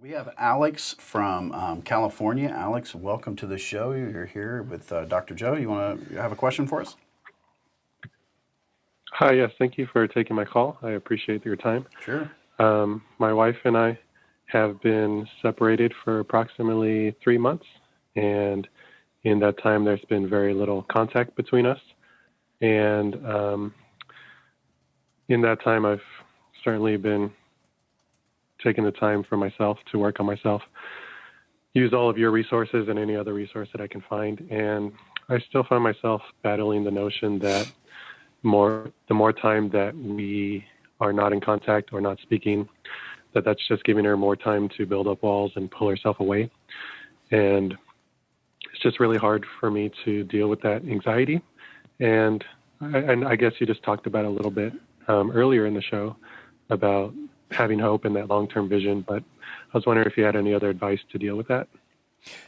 We have Alex from California. Alex, welcome to the show. You're here with Dr. Joe. You want to have a question for us? Hi, yes, thank you for taking my call. I appreciate your time. Sure. My wife and I have been separated for approximately 3 months, and in that time, there's been very little contact between us. And in that time, I've certainly been taking the time for myself to work on myself, use all of your resources and any other resource that I can find. And I still find myself battling the notion that the more time that we are not in contact or not speaking, that's just giving her more time to build up walls and pull herself away. And it's just really hard for me to deal with that anxiety. And I guess you just talked about a little bit earlier in the show about having hope and that long-term vision, but I was wondering if you had any other advice to deal with that.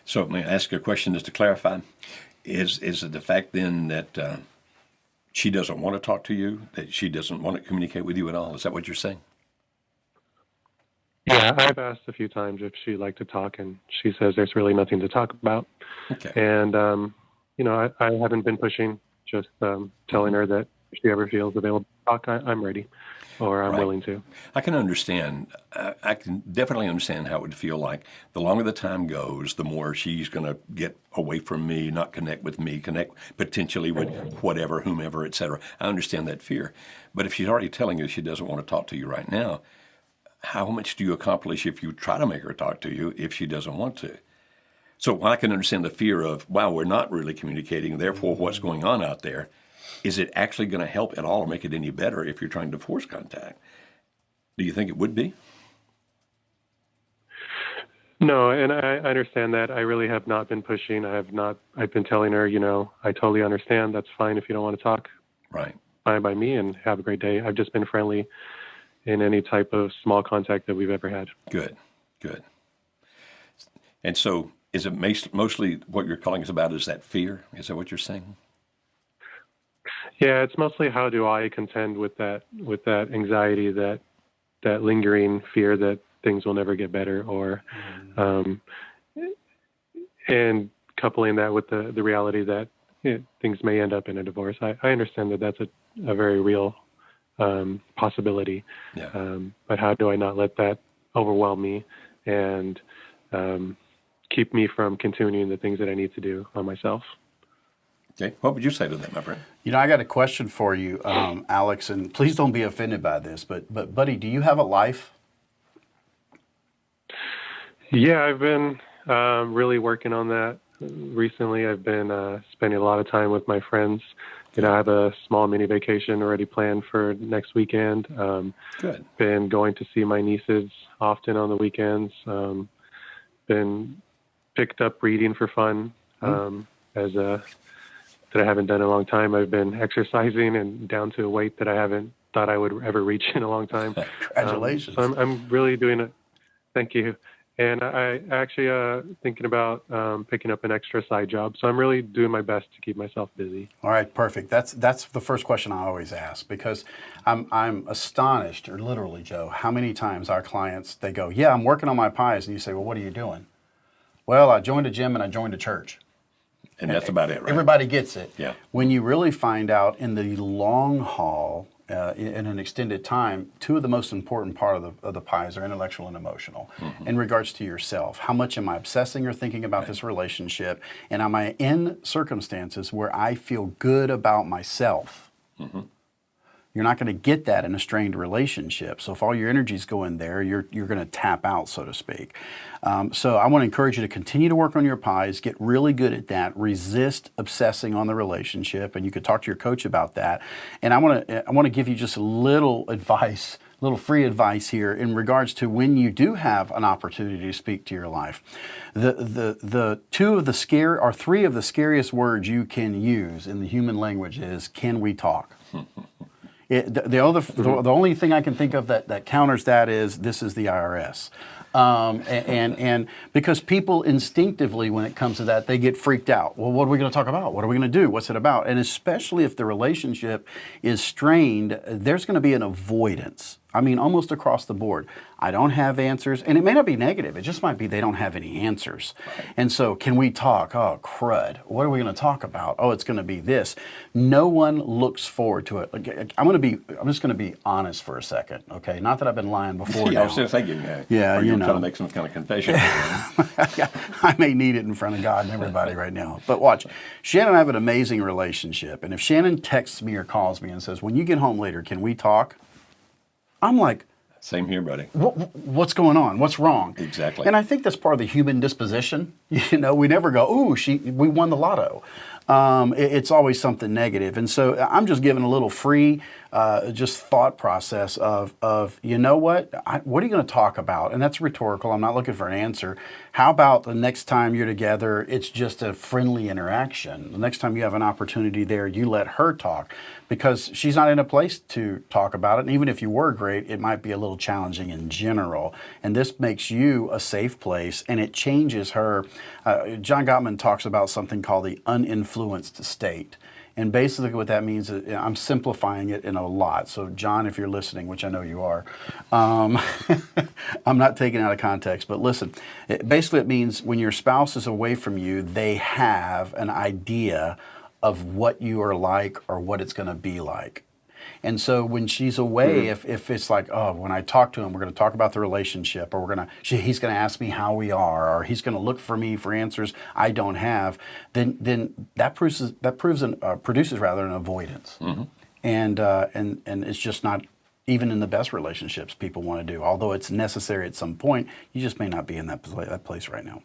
So may I ask a question just to clarify? Is it the fact then that she doesn't want to talk to you, that she doesn't want to communicate with you at all? Is that what you're saying? Yeah, I've asked a few times if she'd like to talk, and she says there's really nothing to talk about. Okay. And, I haven't been pushing, just telling her that if she ever feels available to talk, I'm ready, or I'm willing to. I can understand. I can definitely understand how it would feel like the longer the time goes, the more she's going to get away from me, not connect with me, connect potentially with whatever, whomever, et cetera. I understand that fear. But if she's already telling you she doesn't want to talk to you right now, how much do you accomplish if you try to make her talk to you if she doesn't want to? So I can understand the fear of, wow, we're not really communicating, therefore what's going on out there? Is it actually going to help at all or make it any better if you're trying to force contact? Do you think it would be? No, and I understand that. I really have not been pushing. I've been telling her, I totally understand. That's fine if you don't want to talk. Right. Fine by me, and have a great day. I've just been friendly in any type of small contact that we've ever had. Good. And so is it mostly what you're calling us about is that fear? Is that what you're saying? Yeah, it's mostly how do I contend with that anxiety, that lingering fear that things will never get better, or and coupling that with the reality that things may end up in a divorce. I understand that that's a very real possibility. Yeah. But how do I not let that overwhelm me and keep me from continuing the things that I need to do on myself? Okay. What would you say to that, my friend? I got a question for you, Alex, and please don't be offended by this, but buddy, do you have a life? Yeah, I've been really working on that. Recently, I've been spending a lot of time with my friends. I have a small mini vacation already planned for next weekend. Good. Been going to see my nieces often on the weekends. Been picked up reading for fun that I haven't done in a long time. I've been exercising and down to a weight that I haven't thought I would ever reach in a long time. Congratulations. So I'm really doing it. Thank you. And I actually thinking about picking up an extra side job. So I'm really doing my best to keep myself busy. All right, perfect. That's the first question I always ask, because I'm astonished, or literally, Joe, how many times our clients, they go, yeah, I'm working on my pies. And you say, well, what are you doing? Well, I joined a gym and I joined a church. And that's about it, right? Everybody gets it. Yeah. When you really find out in the long haul, in an extended time, two of the most important part of the pies are intellectual and emotional. Mm-hmm. In regards to yourself, how much am I obsessing or thinking about this relationship? And am I in circumstances where I feel good about myself? Mm-hmm. You're not going to get that in a strained relationship. So if all your energies go in there, you're going to tap out, so to speak. So I want to encourage you to continue to work on your pies, get really good at that, resist obsessing on the relationship, and you could talk to your coach about that. And I want to give you just a little advice, little free advice here in regards to when you do have an opportunity to speak to your life. The three of the scariest words you can use in the human language is, can we talk? The only thing I can think of that counters that is, this is the IRS. And because people instinctively, when it comes to that, they get freaked out. Well, what are we going to talk about? What are we going to do? What's it about? And especially if the relationship is strained, there's going to be an avoidance I mean, almost across the board. I don't have answers, and it may not be negative. It just might be they don't have any answers. And so, can we talk? Oh, crud. What are we going to talk about? Oh, it's going to be this. No one looks forward to it. I'm just going to be honest for a second, okay? Not that I've been lying before. Yeah, now. I was just thinking. Yeah, are you you trying to know. make some kind of confession? I may need it in front of God and everybody right now. But watch, Shannon and I have an amazing relationship. And if Shannon texts me or calls me and says, when you get home later, can we talk? I'm like, Same here, buddy. what's going on? What's wrong? Exactly. And I think that's part of the human disposition. You know, we never go, ooh, we won the lotto. It's always something negative. And so I'm just giving a little free just thought process of you know what? What are you going to talk about? And that's rhetorical. I'm not looking for an answer. How about the next time you're together, it's just a friendly interaction. The next time you have an opportunity there, you let her talk because she's not in a place to talk about it. And even if you were great, it might be a little challenging in general. And this makes you a safe place and it changes her. John Gottman talks about something called the uninfluenced state. And basically what that means is, I'm simplifying it in a lot. So John, if you're listening, which I know you are, I'm not taking it out of context, but listen, basically it means when your spouse is away from you, they have an idea of what you are like or what it's going to be like. And so when she's away, if it's like, oh, when I talk to him, we're going to talk about the relationship, or he's going to ask me how we are, or he's going to look for me for answers I don't have, then that produces an avoidance, and it's just not even in the best relationships people want to do. Although it's necessary at some point, you just may not be in that place right now.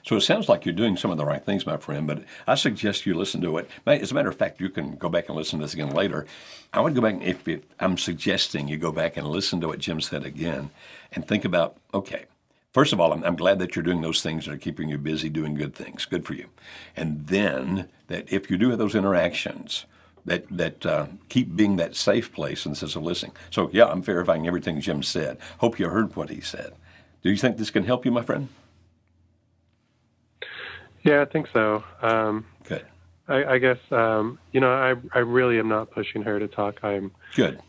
So it sounds like you're doing some of the right things, my friend, but I suggest you listen to it. As a matter of fact, you can go back and listen to this again later. I would go back, if I'm suggesting you go back and listen to what Jim said again and think about, okay, first of all, I'm glad that you're doing those things that are keeping you busy doing good things. Good for you. And then that if you do have those interactions, that keep being that safe place and says, listening. So, yeah, I'm verifying everything Jim said. Hope you heard what he said. Do you think this can help you, my friend? Yeah, I think so. Good. I guess, I really am not pushing her to talk. Good.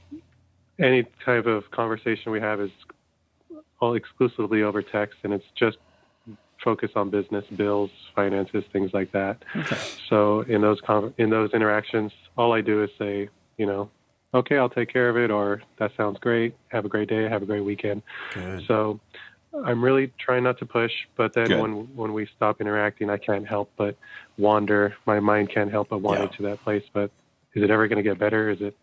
Any type of conversation we have is all exclusively over text, and it's just focused on business, bills, finances, things like that. Okay. So in those interactions, all I do is say, okay, I'll take care of it, or that sounds great. Have a great day. Have a great weekend. Good. So I'm really trying not to push, but then when we stop interacting, I can't help but wander. My mind can't help but wander to that place. But is it ever going to get better? This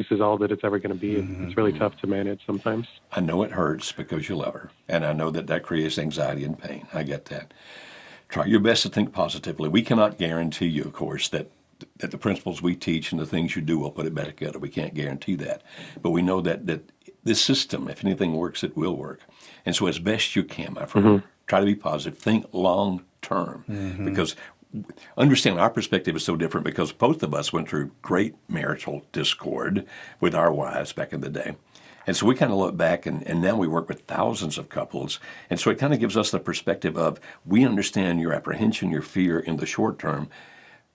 is all that it's ever going to be? It's really tough to manage sometimes. I know it hurts because you love her, and I know that creates anxiety and pain. I get that. Try your best to think positively. We cannot guarantee you, of course, that the principles we teach and the things you do will put it back together. We can't guarantee that. But we know that this system, if anything works, it will work. And so as best you can, my friend, try to be positive. Think long term. Because understand our perspective is so different because both of us went through great marital discord with our wives back in the day. And so we kind of look back, and now we work with thousands of couples. And so it kind of gives us the perspective of, we understand your apprehension, your fear in the short term.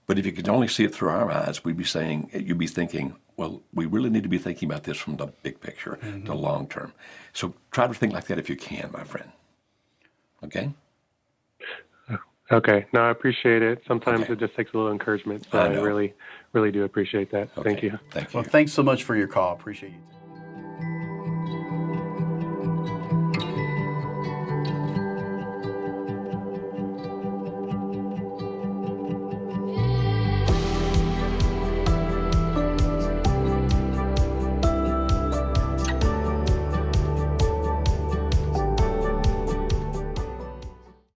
But if you could only see it through our eyes, you'd be thinking, well, we really need to be thinking about this from the big picture, the long term. So try to think like that if you can, my friend. Okay? Okay. No, I appreciate it. Sometimes it just takes a little encouragement. So I really, really do appreciate that. Okay. Thank you. Thank you. Well, thanks so much for your call. Appreciate you.